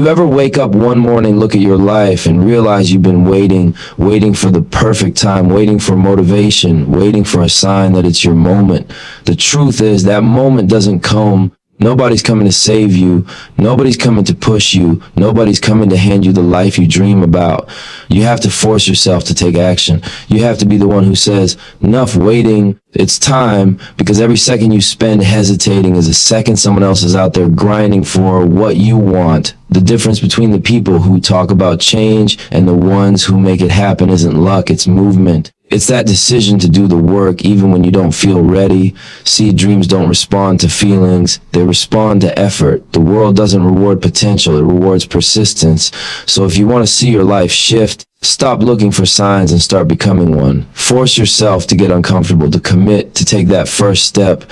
you ever wake up one morning, look at your life, and realize you've been waiting for the perfect time, waiting for motivation, waiting for a sign that it's your moment? The truth is that moment doesn't come. Nobody's coming to save you. Nobody's coming to push you. Nobody's coming to hand you the life you dream about. You have to force yourself to take action. You have to be the one who says, enough waiting, it's time, because every second you spend hesitating is a second someone else is out there grinding for what you want. The difference between the people who talk about change and the ones who make it happen isn't luck, it's movement. It's that decision to do the work even when you don't feel ready. See, dreams don't respond to feelings, they respond to effort. The world doesn't reward potential, it rewards persistence. So if you want to see your life shift, stop looking for signs and start becoming one. Force yourself to get uncomfortable, to commit, to take that first step.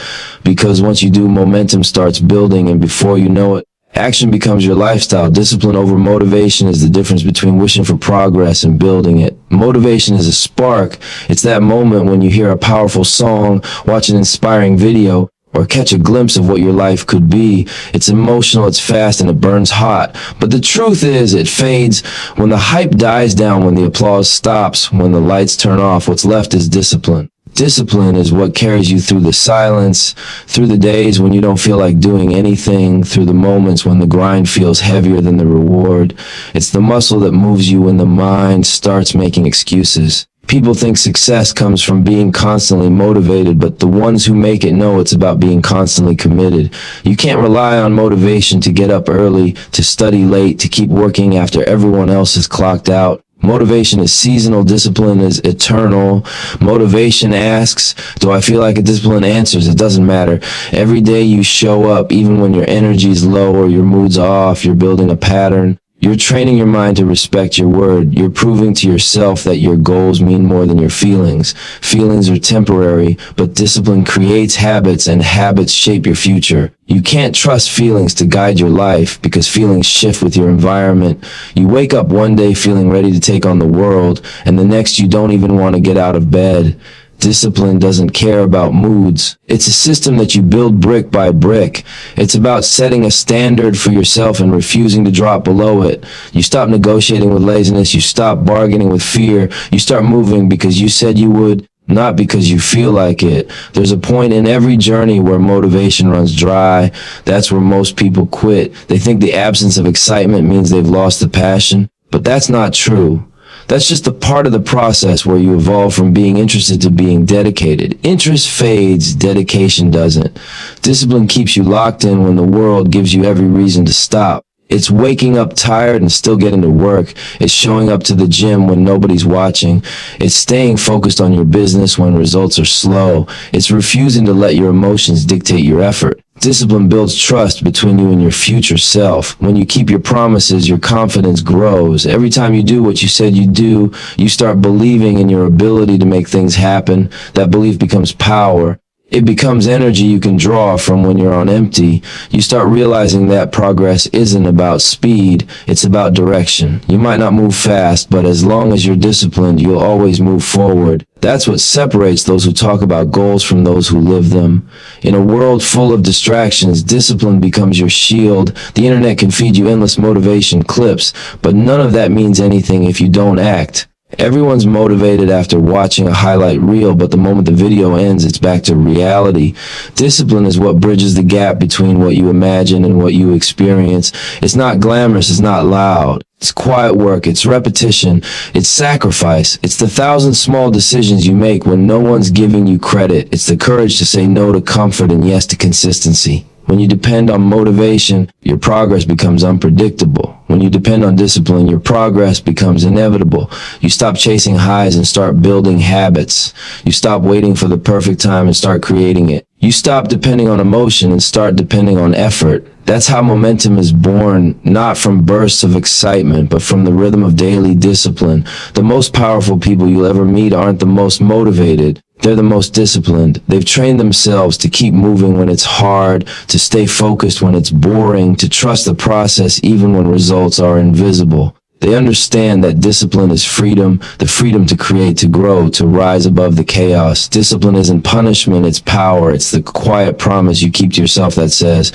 Because once you do, momentum starts building, and before you know it, action becomes your lifestyle. Discipline over motivation is the difference between wishing for progress and building it. Motivation is a spark. It's that moment when you hear a powerful song, watch an inspiring video, or catch a glimpse of what your life could be. It's emotional, it's fast, and it burns hot. But the truth is, it fades. When the hype dies down, when the applause stops, when the lights turn off, what's left is discipline. Discipline is what carries you through the silence, through the days when you don't feel like doing anything, through the moments when the grind feels heavier than the reward. It's the muscle that moves you when the mind starts making excuses. People think success comes from being constantly motivated, but the ones who make it know it's about being constantly committed. You can't rely on motivation to get up early, to study late, to keep working after everyone else is clocked out. Motivation is seasonal, discipline is eternal. Motivation asks, do I feel like it? Discipline answers, it doesn't matter. Every day you show up, even when your energy's low or your mood's off, you're building a pattern. You're training your mind to respect your word. You're proving to yourself that your goals mean more than your feelings. Feelings are temporary, but discipline creates habits, and habits shape your future. You can't trust feelings to guide your life, because feelings shift with your environment. You wake up one day feeling ready to take on the world, and the next you don't even want to get out of bed. Discipline doesn't care about moods. It's a system that you build brick by brick. It's about setting a standard for yourself and refusing to drop below it. You stop negotiating with laziness. You stop bargaining with fear. You start moving because you said you would, not because you feel like it. There's a point in every journey where motivation runs dry. That's where most people quit. They think the absence of excitement means they've lost the passion, but that's not true. That's just a part of the process where you evolve from being interested to being dedicated. Interest fades, dedication doesn't. Discipline keeps you locked in when the world gives you every reason to stop. It's waking up tired and still getting to work. It's showing up to the gym when nobody's watching. It's staying focused on your business when results are slow. It's refusing to let your emotions dictate your effort. Discipline builds trust between you and your future self. When you keep your promises, your confidence grows. Every time you do what you said you'd do, you start believing in your ability to make things happen. That belief becomes power. It becomes energy you can draw from when you're on empty. You start realizing that progress isn't about speed, it's about direction. You might not move fast, but as long as you're disciplined, you'll always move forward. That's what separates those who talk about goals from those who live them. In a world full of distractions, discipline becomes your shield. The internet can feed you endless motivation clips, but none of that means anything if you don't act. Everyone's motivated after watching a highlight reel, but the moment the video ends, it's back to reality. Discipline is what bridges the gap between what you imagine and what you experience. It's not glamorous, it's not loud. It's quiet work, it's repetition, it's sacrifice. It's the 1,000 small decisions you make when no one's giving you credit. It's the courage to say no to comfort and yes to consistency. When you depend on motivation, your progress becomes unpredictable. When you depend on discipline, your progress becomes inevitable. You stop chasing highs and start building habits. You stop waiting for the perfect time and start creating it. You stop depending on emotion and start depending on effort. That's how momentum is born, not from bursts of excitement, but from the rhythm of daily discipline. The most powerful people you'll ever meet aren't the most motivated. They're the most disciplined. They've trained themselves to keep moving when it's hard, to stay focused when it's boring, to trust the process even when results are invisible. They understand that discipline is freedom, the freedom to create, to grow, to rise above the chaos. Discipline isn't punishment, it's power. It's the quiet promise you keep to yourself that says,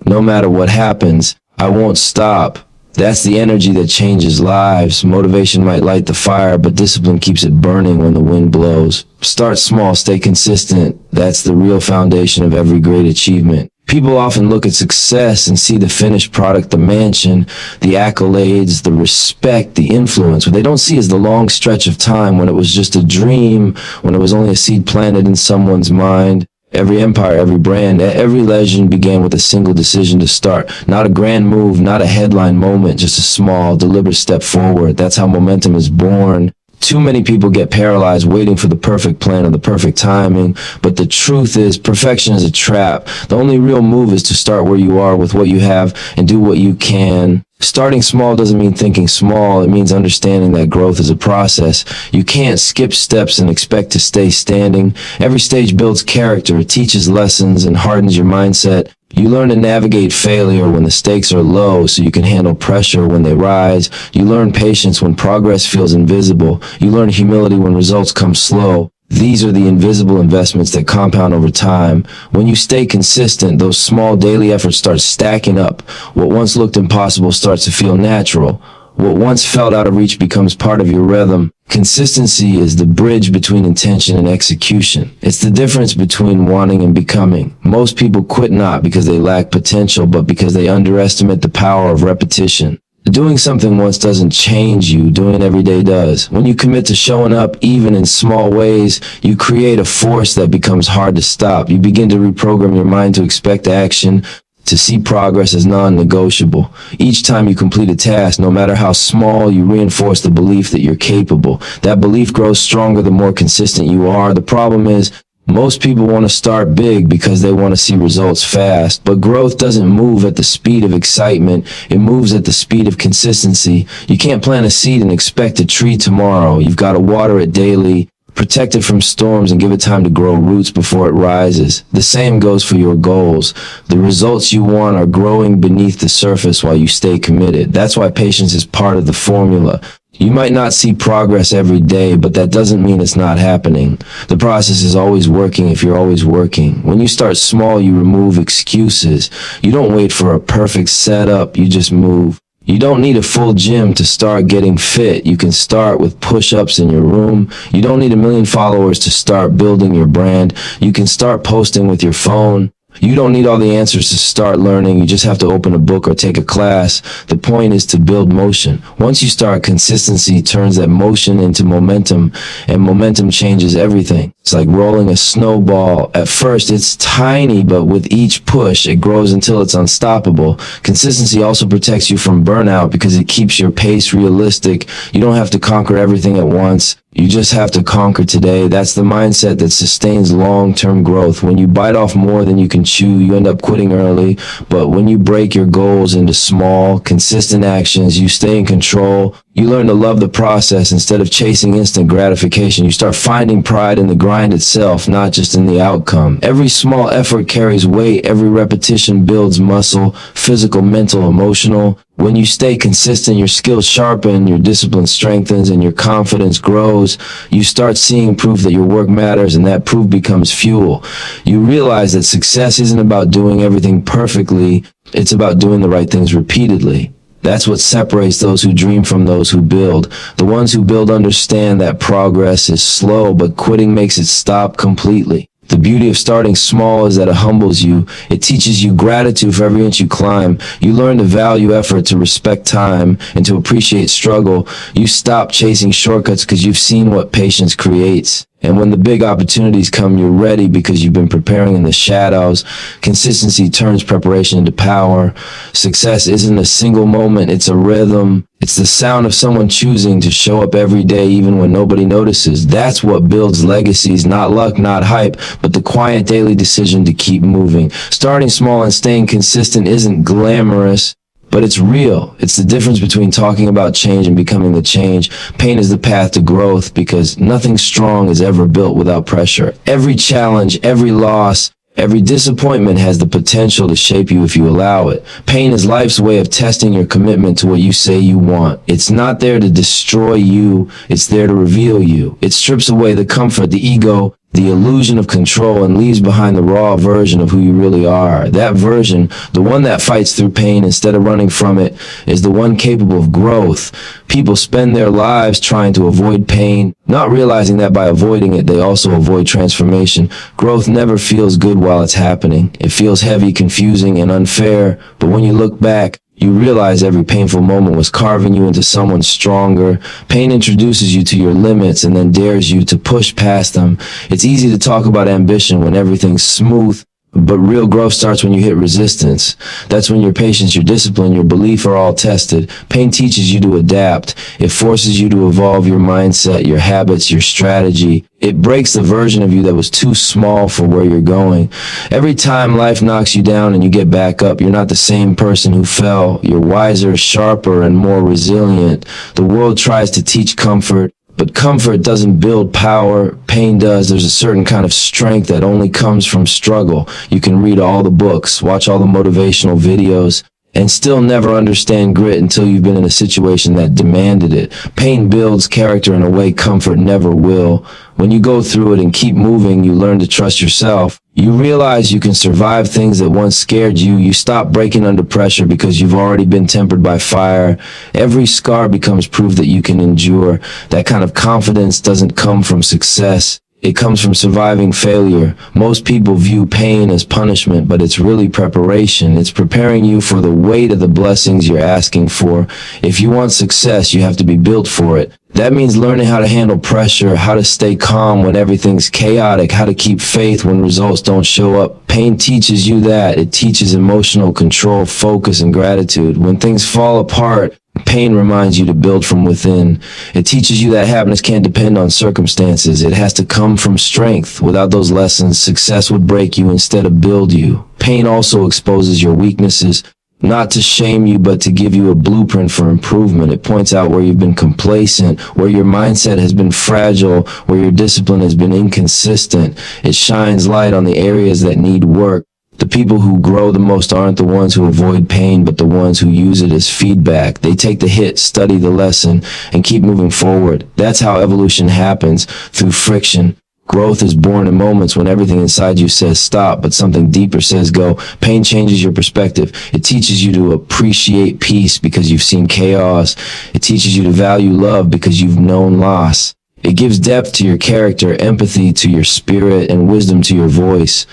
no matter what happens, I won't stop. That's the energy that changes lives. Motivation might light the fire, but discipline keeps it burning when the wind blows. Start small, stay consistent. That's the real foundation of every great achievement. People often look at success and see the finished product, the mansion, the accolades, the respect, the influence. What they don't see is the long stretch of time when it was just a dream, when it was only a seed planted in someone's mind. Every empire, every brand, every legend began with a single decision to start. Not a grand move, not a headline moment, just a small, deliberate step forward. That's how momentum is born. Too many people get paralyzed waiting for the perfect plan or the perfect timing, but the truth is perfection is a trap. The only real move is to start where you are with what you have and do what you can. Starting small doesn't mean thinking small. It means understanding that growth is a process. You can't skip steps and expect to stay standing. Every stage builds character, it teaches lessons, and hardens your mindset. You learn to navigate failure when the stakes are low so you can handle pressure when they rise. You learn patience when progress feels invisible. You learn humility when results come slow. These are the invisible investments that compound over time. When you stay consistent, those small daily efforts start stacking up. What once looked impossible starts to feel natural. What once felt out of reach becomes part of your rhythm. Consistency is the bridge between intention and execution. It's the difference between wanting and becoming. Most people quit not because they lack potential, but because they underestimate the power of repetition. Doing something once doesn't change you, doing it every day does. When you commit to showing up, even in small ways, you create a force that becomes hard to stop. You begin to reprogram your mind to expect action, to see progress as non-negotiable. Each time you complete a task, no matter how small, you reinforce the belief that you're capable. That belief grows stronger the more consistent you are. The problem is, most people want to start big because they want to see results fast, but growth doesn't move at the speed of excitement. It moves at the speed of consistency. You can't plant a seed and expect a tree tomorrow. You've got to water it daily, protect it from storms, and give it time to grow roots before it rises. The same goes for your goals. The results you want are growing beneath the surface while you stay committed. That's why patience is part of the formula. You might not see progress every day, but that doesn't mean it's not happening. The process is always working if you're always working. When you start small, you remove excuses. You don't wait for a perfect setup, you just move. You don't need a full gym to start getting fit. You can start with push-ups in your room. You don't need 1 million followers to start building your brand. You can start posting with your phone. You don't need all the answers to start learning. You just have to open a book or take a class. The point is to build motion. Once you start, consistency turns that motion into momentum, and momentum changes everything. It's like rolling a snowball. At first, it's tiny, but with each push, it grows until it's unstoppable. Consistency also protects you from burnout because it keeps your pace realistic. You don't have to conquer everything at once. You just have to conquer today. That's the mindset that sustains long-term growth. When you bite off more than you can chew, you end up quitting early. But when you break your goals into small, consistent actions, you stay in control. You learn to love the process instead of chasing instant gratification. You start finding pride in the grind itself, not just in the outcome. Every small effort carries weight. Every repetition builds muscle, physical, mental, emotional. When you stay consistent, your skills sharpen, your discipline strengthens, and your confidence grows. You start seeing proof that your work matters, and that proof becomes fuel. You realize that success isn't about doing everything perfectly. It's about doing the right things repeatedly. That's what separates those who dream from those who build. The ones who build understand that progress is slow, but quitting makes it stop completely. The beauty of starting small is that it humbles you. It teaches you gratitude for every inch you climb. You learn to value effort, to respect time, and to appreciate struggle. You stop chasing shortcuts because you've seen what patience creates. And when the big opportunities come, you're ready because you've been preparing in the shadows. Consistency turns preparation into power. Success isn't a single moment, it's a rhythm. It's the sound of someone choosing to show up every day even when nobody notices. That's what builds legacies, not luck, not hype, but the quiet daily decision to keep moving. Starting small and staying consistent isn't glamorous, but it's real. It's the difference between talking about change and becoming the change. Pain is the path to growth because nothing strong is ever built without pressure. Every challenge, every loss, every disappointment has the potential to shape you if you allow it. Pain is life's way of testing your commitment to what you say you want. It's not there to destroy you, it's there to reveal you. It strips away the comfort, the ego, the illusion of control, and leaves behind the raw version of who you really are. That version, the one that fights through pain instead of running from it, is the one capable of growth. People spend their lives trying to avoid pain, not realizing that by avoiding it, they also avoid transformation. Growth never feels good while it's happening. It feels heavy, confusing, and unfair. But when you look back, you realize every painful moment was carving you into someone stronger. Pain introduces you to your limits and then dares you to push past them. It's easy to talk about ambition when everything's smooth, but real growth starts when you hit resistance. That's when your patience, your discipline, your belief are all tested. Pain teaches you to adapt. It forces you to evolve your mindset, your habits, your strategy. It breaks the version of you that was too small for where you're going. Every time life knocks you down and you get back up, you're not the same person who fell. You're wiser, sharper, and more resilient. The world tries to teach comfort, but comfort doesn't build power. Pain does. There's a certain kind of strength that only comes from struggle. You can read all the books, watch all the motivational videos, and still never understand grit until you've been in a situation that demanded it. Pain builds character in a way comfort never will. When you go through it and keep moving, you learn to trust yourself. You realize you can survive things that once scared you. You stop breaking under pressure because you've already been tempered by fire. Every scar becomes proof that you can endure. That kind of confidence doesn't come from success. It comes from surviving failure. Most people view pain as punishment, but it's really preparation. It's preparing you for the weight of the blessings you're asking for. If you want success, you have to be built for it. That means learning how to handle pressure, how to stay calm when everything's chaotic, how to keep faith when results don't show up. Pain teaches you that. It teaches emotional control, focus, and gratitude. When things fall apart, pain reminds you to build from within. It teaches you that happiness can't depend on circumstances. It has to come from strength. Without those lessons, success would break you instead of build you. Pain also exposes your weaknesses, not to shame you, but to give you a blueprint for improvement. It points out where you've been complacent, where your mindset has been fragile, where your discipline has been inconsistent. It shines light on the areas that need work. The people who grow the most aren't the ones who avoid pain, but the ones who use it as feedback. They take the hit, study the lesson, and keep moving forward. That's how evolution happens, through friction. Growth is born in moments when everything inside you says stop, but something deeper says go. Pain changes your perspective. It teaches you to appreciate peace because you've seen chaos. It teaches you to value love because you've known loss. It gives depth to your character, empathy to your spirit, and wisdom to your voice.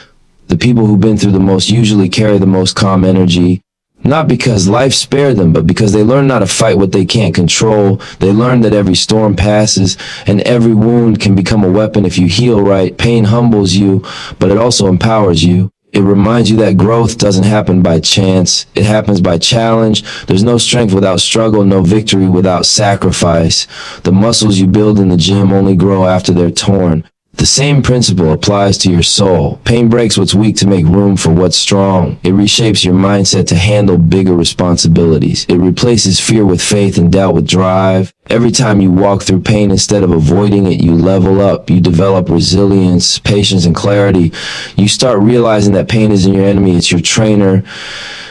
The people who've been through the most usually carry the most calm energy. Not because life spared them, but because they learn how to fight what they can't control. They learn that every storm passes, and every wound can become a weapon if you heal right. Pain humbles you, but it also empowers you. It reminds you that growth doesn't happen by chance. It happens by challenge. There's no strength without struggle, no victory without sacrifice. The muscles you build in the gym only grow after they're torn. The same principle applies to your soul. Pain breaks what's weak to make room for what's strong. It reshapes your mindset to handle bigger responsibilities. It replaces fear with faith and doubt with drive. Every time you walk through pain instead of avoiding it, you level up. You develop resilience, patience, and clarity. You start realizing that pain isn't your enemy, it's your trainer.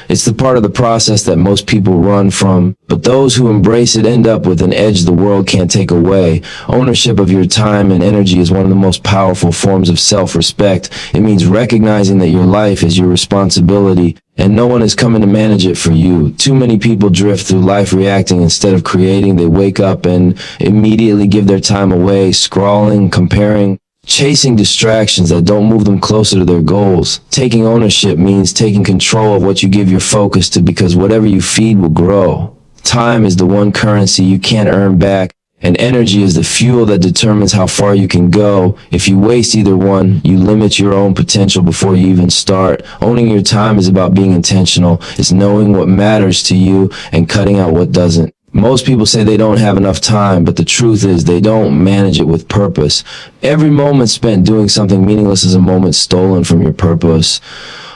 It's the part of the process that most people run from, but those who embrace it end up with an edge the world can't take away. Ownership of your time and energy is one of the most powerful forms of self-respect. It means recognizing that your life is your responsibility, and no one is coming to manage it for you. Too many people drift through life reacting instead of creating. They wake up and immediately give their time away, scrolling, comparing, chasing distractions that don't move them closer to their goals. Taking ownership means taking control of what you give your focus to, because whatever you feed will grow. Time is the one currency you can't earn back, and energy is the fuel that determines how far you can go. If you waste either one, you limit your own potential before you even start. Owning your time is about being intentional. It's knowing what matters to you and cutting out what doesn't. Most people say they don't have enough time, but the truth is they don't manage it with purpose. Every moment spent doing something meaningless is a moment stolen from your purpose.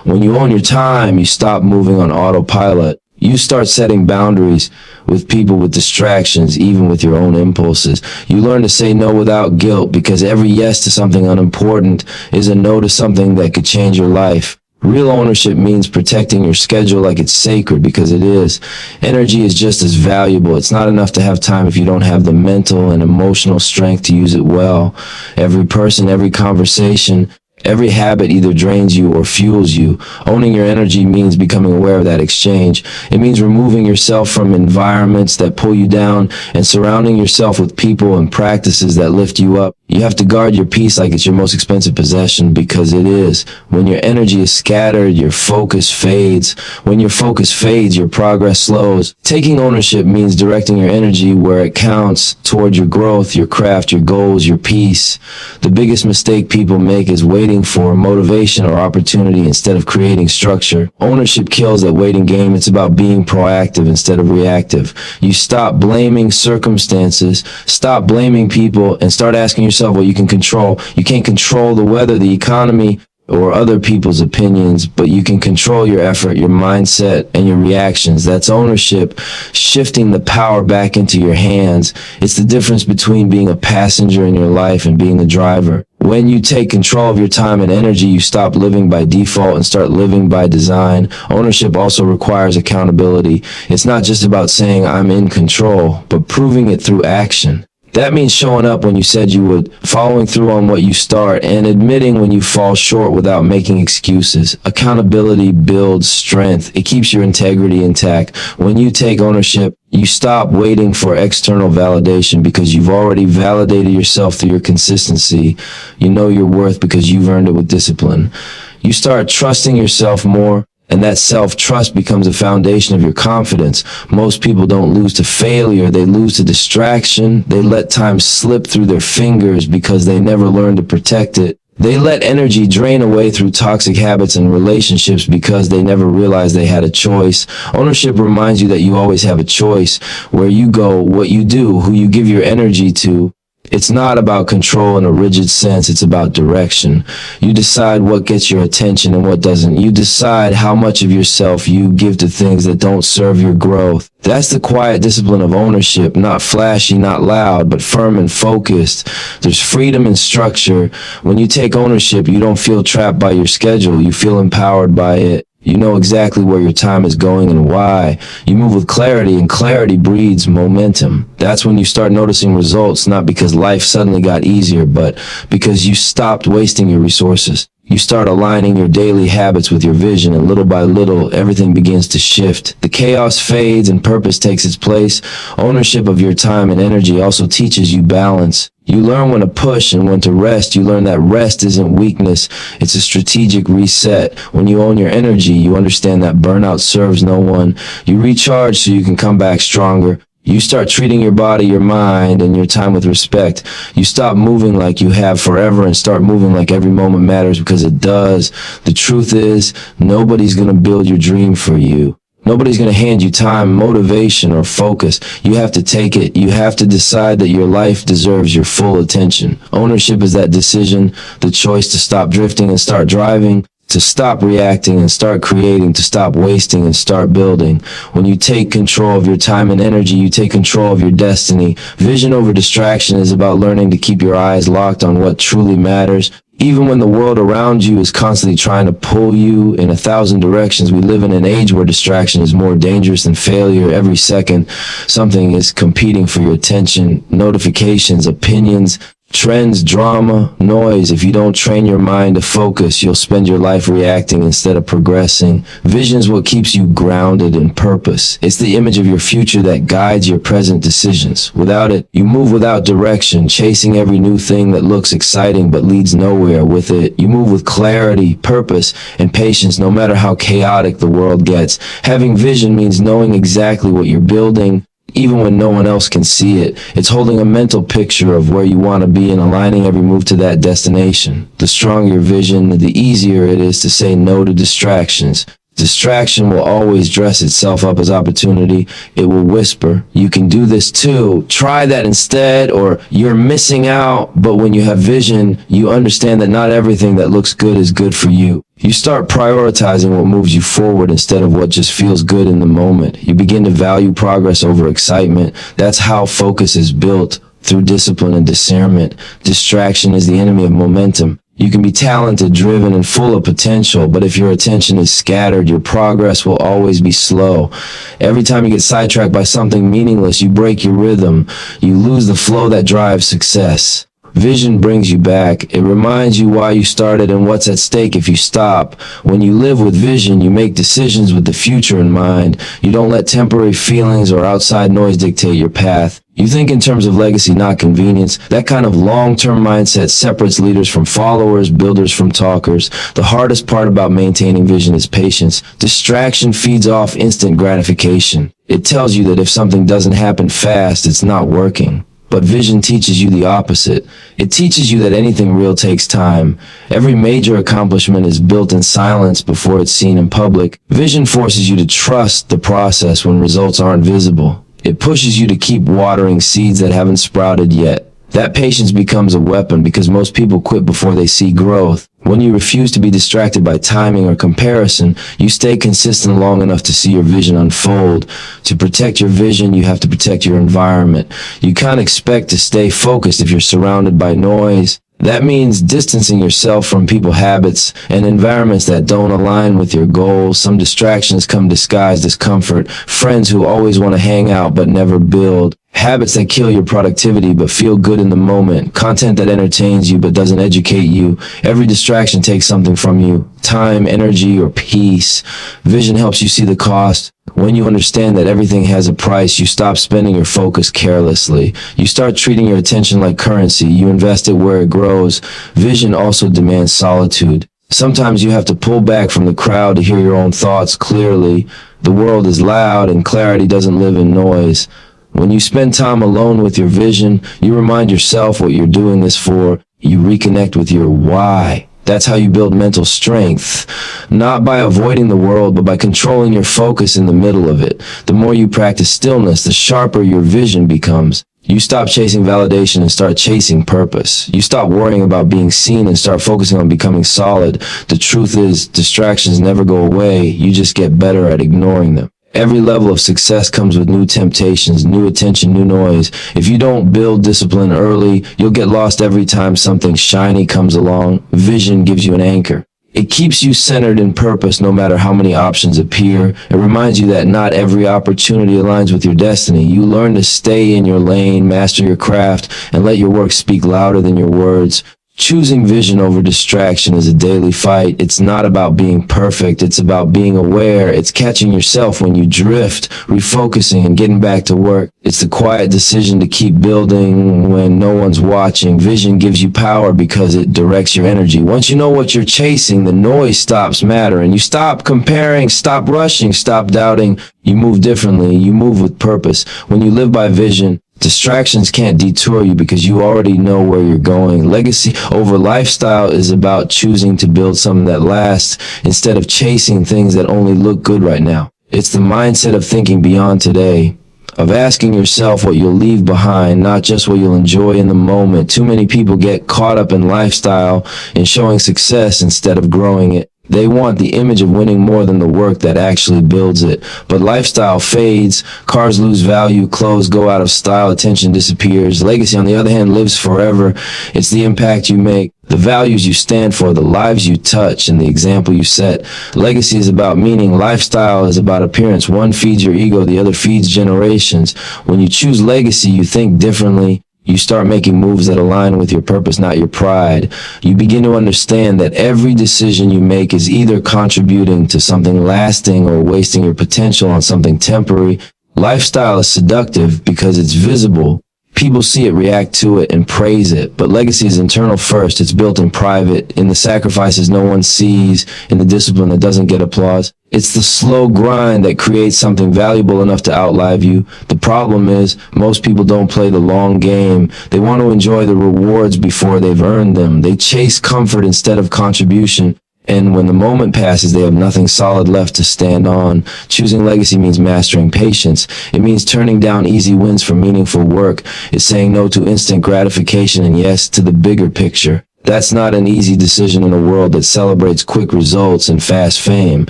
When you own your time, you stop moving on autopilot. You start setting boundaries with people, with distractions, even with your own impulses. You learn to say no without guilt, because every yes to something unimportant is a no to something that could change your life. Real ownership means protecting your schedule like it's sacred, because it is. Energy is just as valuable. It's not enough to have time if you don't have the mental and emotional strength to use it well. Every person, every conversation, every habit either drains you or fuels you. Owning your energy means becoming aware of that exchange. It means removing yourself from environments that pull you down and surrounding yourself with people and practices that lift you up. You have to guard your peace like it's your most expensive possession, because it is. When your energy is scattered, your focus fades. When your focus fades, your progress slows. Taking ownership means directing your energy where it counts, toward your growth, your craft, your goals, your peace. The biggest mistake people make is waiting for motivation or opportunity instead of creating structure. Ownership kills that waiting game. It's about being proactive instead of reactive. You stop blaming circumstances, stop blaming people, and start asking yourself what you can control. You can't control the weather, the economy, or other people's opinions, but you can control your effort, your mindset, and your reactions. That's ownership, shifting the power back into your hands. It's the difference between being a passenger in your life and being the driver. When you take control of your time and energy, you stop living by default and start living by design. Ownership also requires accountability. It's not just about saying I'm in control, but proving it through action. That means showing up when you said you would, following through on what you start, and admitting when you fall short without making excuses. Accountability builds strength. It keeps your integrity intact. When you take ownership, you stop waiting for external validation, because you've already validated yourself through your consistency. You know your worth because you've earned it with discipline. You start trusting yourself more, and that self-trust becomes a foundation of your confidence. Most people don't lose to failure, they lose to distraction. They let time slip through their fingers because they never learned to protect it. They let energy drain away through toxic habits and relationships because they never realized they had a choice. Ownership reminds you that you always have a choice. Where you go, what you do, who you give your energy to. It's not about control in a rigid sense, it's about direction. You decide what gets your attention and what doesn't. You decide how much of yourself you give to things that don't serve your growth. That's the quiet discipline of ownership, not flashy, not loud, but firm and focused. There's freedom and structure. When you take ownership, you don't feel trapped by your schedule, you feel empowered by it. You know exactly where your time is going and why. You move with clarity, and clarity breeds momentum. That's when you start noticing results, not because life suddenly got easier, but because you stopped wasting your resources. You start aligning your daily habits with your vision, and little by little, everything begins to shift. The chaos fades and purpose takes its place. Ownership of your time and energy also teaches you balance. You learn when to push and when to rest. You learn that rest isn't weakness, it's a strategic reset. When you own your energy, you understand that burnout serves no one. You recharge so you can come back stronger. You start treating your body, your mind, and your time with respect. You stop moving like you have forever and start moving like every moment matters, because it does. The truth is, nobody's gonna build your dream for you. Nobody's going to hand you time, motivation, or focus. You have to take it. You have to decide that your life deserves your full attention. Ownership is that decision, the choice to stop drifting and start driving, to stop reacting and start creating, to stop wasting and start building. When you take control of your time and energy, you take control of your destiny. Vision over distraction is about learning to keep your eyes locked on what truly matters. Even when the world around you is constantly trying to pull you in 1,000 directions, we live in an age where distraction is more dangerous than failure. Every second, something is competing for your attention. Notifications, opinions, trends, drama, noise. If you don't train your mind to focus, you'll spend your life reacting instead of progressing. Vision is what keeps you grounded in purpose. It's the image of your future that guides your present decisions. Without it, you move without direction, chasing every new thing that looks exciting but leads nowhere. With it, you move with clarity, purpose, and patience, no matter how chaotic the world gets. Having vision means knowing exactly what you're building, even when no one else can see it. It's holding a mental picture of where you want to be and aligning every move to that destination. The stronger your vision, the easier it is to say no to distractions. Distraction will always dress itself up as opportunity. It will whisper, "You can do this too. Try that instead," or "You're missing out." But when you have vision, you understand that not everything that looks good is good for you. You start prioritizing what moves you forward instead of what just feels good in the moment. You begin to value progress over excitement. That's how focus is built, through discipline and discernment. Distraction is the enemy of momentum. You can be talented, driven, and full of potential, but if your attention is scattered, your progress will always be slow. Every time you get sidetracked by something meaningless, you break your rhythm. You lose the flow that drives success. Vision brings you back. It reminds you why you started and what's at stake if you stop. When you live with vision, you make decisions with the future in mind. You don't let temporary feelings or outside noise dictate your path. You think in terms of legacy, not convenience. That kind of long-term mindset separates leaders from followers, builders from talkers. The hardest part about maintaining vision is patience. Distraction feeds off instant gratification. It tells you that if something doesn't happen fast, it's not working. But vision teaches you the opposite. It teaches you that anything real takes time. Every major accomplishment is built in silence before it's seen in public. Vision forces you to trust the process when results aren't visible. It pushes you to keep watering seeds that haven't sprouted yet. That patience becomes a weapon because most people quit before they see growth. When you refuse to be distracted by timing or comparison, you stay consistent long enough to see your vision unfold. To protect your vision, you have to protect your environment. You can't expect to stay focused if you're surrounded by noise. That means distancing yourself from people, habits, and environments that don't align with your goals. Some distractions come disguised as comfort. Friends who always want to hang out but never build. Habits that kill your productivity but feel good in the moment. Content that entertains you but doesn't educate you. Every distraction takes something from you. Time, energy, or peace. Vision helps you see the cost. When you understand that everything has a price, you stop spending your focus carelessly. You start treating your attention like currency. You invest it where it grows. Vision also demands solitude. Sometimes you have to pull back from the crowd to hear your own thoughts clearly. The world is loud and clarity doesn't live in noise. When you spend time alone with your vision, you remind yourself what you're doing this for. You reconnect with your why. That's how you build mental strength. Not by avoiding the world, but by controlling your focus in the middle of it. The more you practice stillness, the sharper your vision becomes. You stop chasing validation and start chasing purpose. You stop worrying about being seen and start focusing on becoming solid. The truth is, distractions never go away. You just get better at ignoring them. Every level of success comes with new temptations, new attention, new noise. If you don't build discipline early, you'll get lost every time something shiny comes along. Vision gives you an anchor. It keeps you centered in purpose no matter how many options appear. It reminds you that not every opportunity aligns with your destiny. You learn to stay in your lane, master your craft, and let your work speak louder than your words. Choosing vision over distraction is a daily fight. It's not about being perfect. It's about being aware. It's catching yourself when you drift, refocusing, and getting back to work. It's the quiet decision to keep building when no one's watching. Vision gives you power because it directs your energy. Once you know what you're chasing, the noise stops mattering. You stop comparing, stop rushing, stop doubting. You move differently. You move with purpose. When you live by vision, distractions can't detour you because you already know where you're going. Legacy over lifestyle is about choosing to build something that lasts instead of chasing things that only look good right now. It's the mindset of thinking beyond today, of asking yourself what you'll leave behind, not just what you'll enjoy in the moment. Too many people get caught up in lifestyle, in showing success instead of growing it. They want the image of winning more than the work that actually builds it. But lifestyle fades, cars lose value, clothes go out of style, attention disappears. Legacy, on the other hand, lives forever. It's the impact you make, the values you stand for, the lives you touch, and the example you set. Legacy is about meaning. Lifestyle is about appearance. One feeds your ego, the other feeds generations. When you choose legacy, you think differently. You start making moves that align with your purpose, not your pride. You begin to understand that every decision you make is either contributing to something lasting or wasting your potential on something temporary. Lifestyle is seductive because it's visible. People see it, react to it, and praise it. But legacy is internal first. It's built in private, in the sacrifices no one sees, in the discipline that doesn't get applause. It's the slow grind that creates something valuable enough to outlive you. The problem is, most people don't play the long game. They want to enjoy the rewards before they've earned them. They chase comfort instead of contribution. And when the moment passes, they have nothing solid left to stand on. Choosing legacy means mastering patience. It means turning down easy wins for meaningful work. It's saying no to instant gratification and yes to the bigger picture. That's not an easy decision in a world that celebrates quick results and fast fame.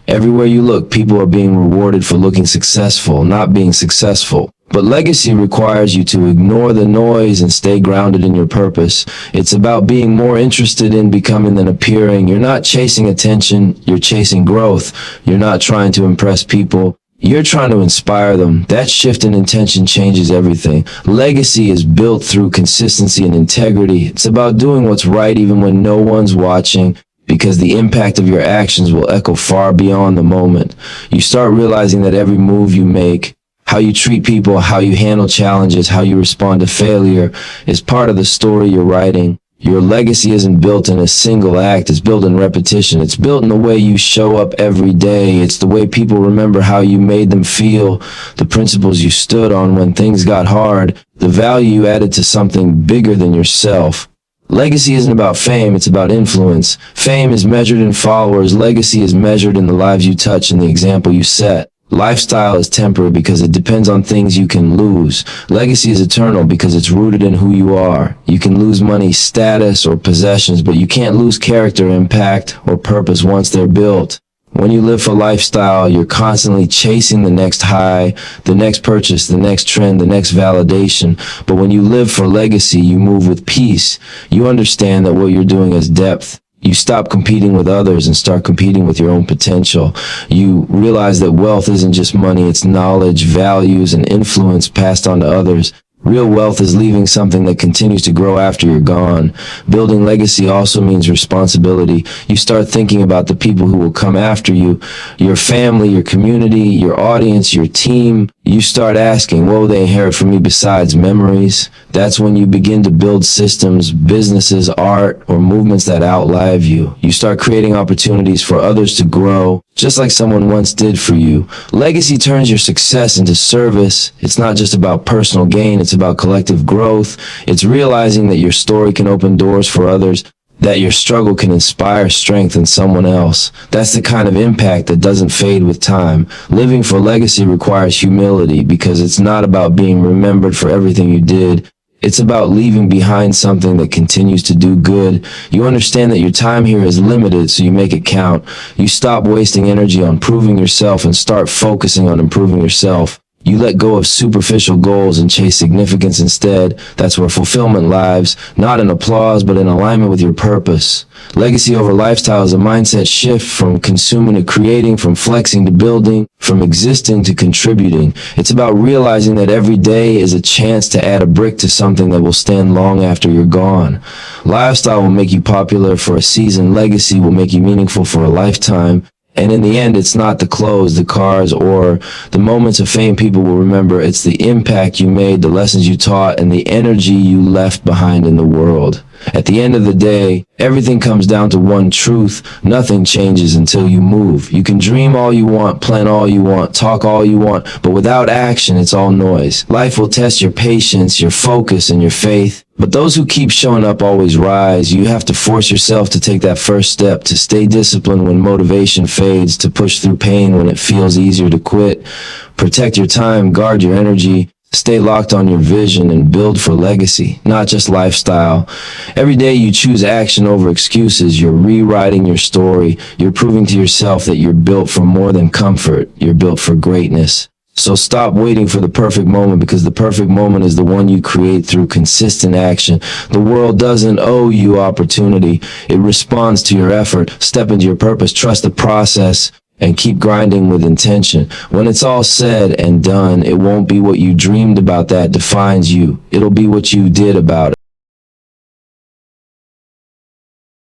Everywhere you look, people are being rewarded for looking successful, not being successful. But legacy requires you to ignore the noise and stay grounded in your purpose. It's about being more interested in becoming than appearing. You're not chasing attention, you're chasing growth. You're not trying to impress people, you're trying to inspire them. That shift in intention changes everything. Legacy is built through consistency and integrity. It's about doing what's right even when no one's watching, because the impact of your actions will echo far beyond the moment. You start realizing that every move you make, how you treat people, how you handle challenges, how you respond to failure, is part of the story you're writing. Your legacy isn't built in a single act, it's built in repetition. It's built in the way you show up every day. It's the way people remember how you made them feel, the principles you stood on when things got hard, the value you added to something bigger than yourself. Legacy isn't about fame, it's about influence. Fame is measured in followers, legacy is measured in the lives you touch and the example you set. Lifestyle is temporary because it depends on things you can lose. Legacy is eternal because it's rooted in who you are. You can lose money, status, or possessions, but you can't lose character, impact, or purpose once they're built. When you live for lifestyle, you're constantly chasing the next high, the next purchase, the next trend, the next validation. But when you live for legacy, you move with peace. You understand that what you're doing has depth. You stop competing with others and start competing with your own potential. You realize that wealth isn't just money, it's knowledge, values, and influence passed on to others. Real wealth is leaving something that continues to grow after you're gone. Building legacy also means responsibility. You start thinking about the people who will come after you, your family, your community, your audience, your team. You start asking, what will they inherit from me besides memories? That's when you begin to build systems, businesses, art, or movements that outlive you. You start creating opportunities for others to grow, just like someone once did for you. Legacy turns your success into service. It's not just about personal gain, it's about collective growth. It's realizing that your story can open doors for others, that your struggle can inspire strength in someone else. That's the kind of impact that doesn't fade with time. Living for legacy requires humility because it's not about being remembered for everything you did. It's about leaving behind something that continues to do good. You understand that your time here is limited, so you make it count. You stop wasting energy on proving yourself and start focusing on improving yourself. You let go of superficial goals and chase significance instead. That's where fulfillment lives, not in applause, but in alignment with your purpose. Legacy over lifestyle is a mindset shift from consuming to creating, from flexing to building, from existing to contributing. It's about realizing that every day is a chance to add a brick to something that will stand long after you're gone. Lifestyle will make you popular for a season. Legacy will make you meaningful for a lifetime. And in the end, it's not the clothes, the cars, or the moments of fame people will remember. It's the impact you made, the lessons you taught, and the energy you left behind in the world. At the end of the day, everything comes down to one truth. Nothing changes until you move. You can dream all you want, plan all you want, talk all you want, but without action, it's all noise. Life will test your patience, your focus, and your faith. But those who keep showing up always rise. You have to force yourself to take that first step, to stay disciplined when motivation fades, to push through pain when it feels easier to quit. Protect your time, guard your energy, stay locked on your vision, and build for legacy, not just lifestyle. Every day you choose action over excuses. You're rewriting your story. You're proving to yourself that you're built for more than comfort. You're built for greatness. So stop waiting for the perfect moment, because the perfect moment is the one you create through consistent action. The world doesn't owe you opportunity. It responds to your effort. Step into your purpose, trust the process, and keep grinding with intention. When it's all said and done, it won't be what you dreamed about that defines you. It'll be what you did about it.